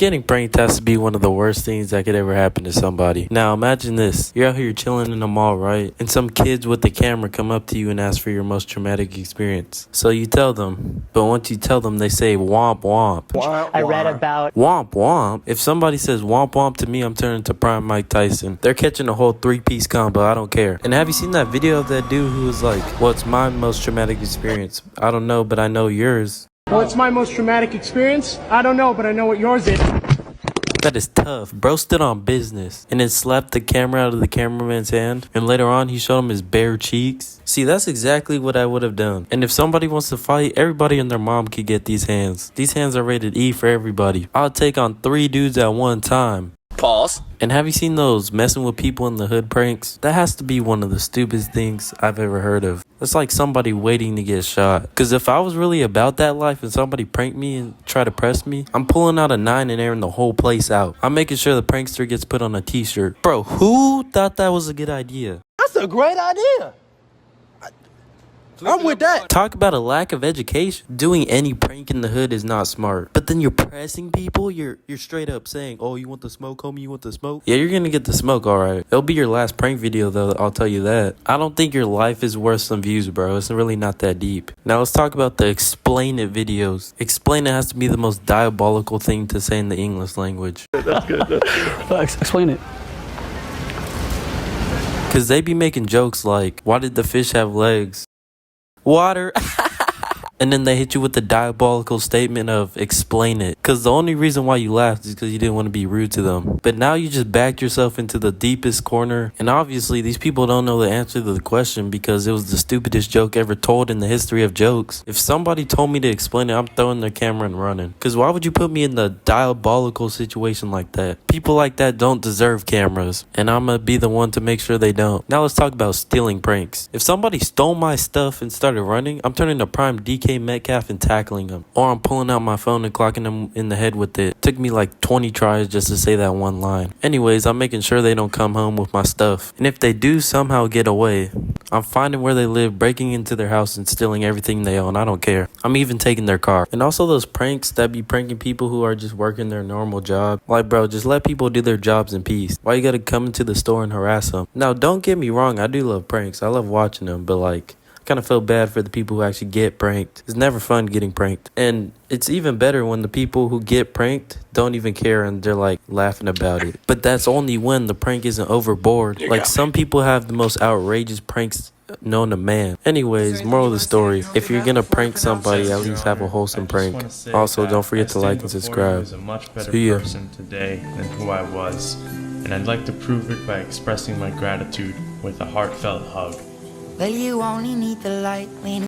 Getting pranked has to be one of the worst things that could ever happen to somebody. Now imagine this. You're out here chilling in the mall, right? And some kids with the camera come up to you and ask for your most traumatic experience. So you tell them. But once you tell them, they say womp womp. I read about Womp womp. If somebody says womp womp to me, I'm turning to prime Mike Tyson. They're catching a whole 3-piece combo. I don't care. And have you seen that video of that dude who was like, what's my most traumatic experience? I don't know, but I know yours. What's my most traumatic experience? I don't know, but I know what yours is. That is tough. Bro stood on business and then slapped the camera out of the cameraman's hand, and later on he showed him his bare cheeks. See, that's exactly what I would have done. And if somebody wants to fight, everybody and their mom could get these hands. These hands are rated E for everybody. I'll take on 3 dudes at one time. Pause. And have you seen those messing with people in the hood pranks? That has to be one of the stupidest things I've ever heard of. It's like somebody waiting to get shot. Because if I was really about that life and somebody pranked me and try to press me, I'm pulling out a 9 and airing the whole place out. I'm making sure the prankster gets put on a t-shirt. Bro, who thought that was a good idea? That's a great idea. I'm with that. Talk about a lack of education. Doing any prank in the hood is not smart. But then you're pressing people. You're straight up saying, oh, you want the smoke, homie? You want the smoke? Yeah, you're gonna get the smoke, alright. It'll be your last prank video, though, I'll tell you that. I don't think your life is worth some views, bro. It's really not that deep. Now let's talk about the explain it videos. Explain it has to be the most diabolical thing to say in the English language. That's good. Explain it. Cause they be making jokes like, why did the fish have legs? Water. And then they hit you with the diabolical statement of explain it. Because the only reason why you laughed is because you didn't want to be rude to them. But now you just backed yourself into the deepest corner. And obviously these people don't know the answer to the question because it was the stupidest joke ever told in the history of jokes. If somebody told me to explain it, I'm throwing their camera and running. Because why would you put me in the diabolical situation like that? People like that don't deserve cameras. And I'm going to be the one to make sure they don't. Now let's talk about stealing pranks. If somebody stole my stuff and started running, I'm turning to prime DK Metcalf and tackling him. Or I'm pulling out my phone and clocking him in the head with it. Took me like 20 tries just to say that one line. Anyways, I'm making sure they don't come home with my stuff. And if they do somehow get away, I'm finding where they live, breaking into their house and stealing everything they own. I don't care. I'm even taking their car. And also those pranks that be pranking people who are just working their normal job. Like, bro, just let people do their jobs in peace. Why you gotta come into the store and harass them? Now, don't get me wrong. I do love pranks. I love watching them. But like, I kind of feel bad for the people who actually get pranked. It's never fun getting pranked. And it's even better when the people who get pranked don't even care and they're like laughing about it. But that's only when the prank isn't overboard. Like some people have the most outrageous pranks known to man. Anyways, moral of the story, if you're gonna prank somebody, at least have a wholesome prank. Also, don't forget to like and subscribe. I'm a much better See ya. person today than who I was, and I'd like to prove it by expressing my gratitude with a heartfelt hug. Well, you only need the light when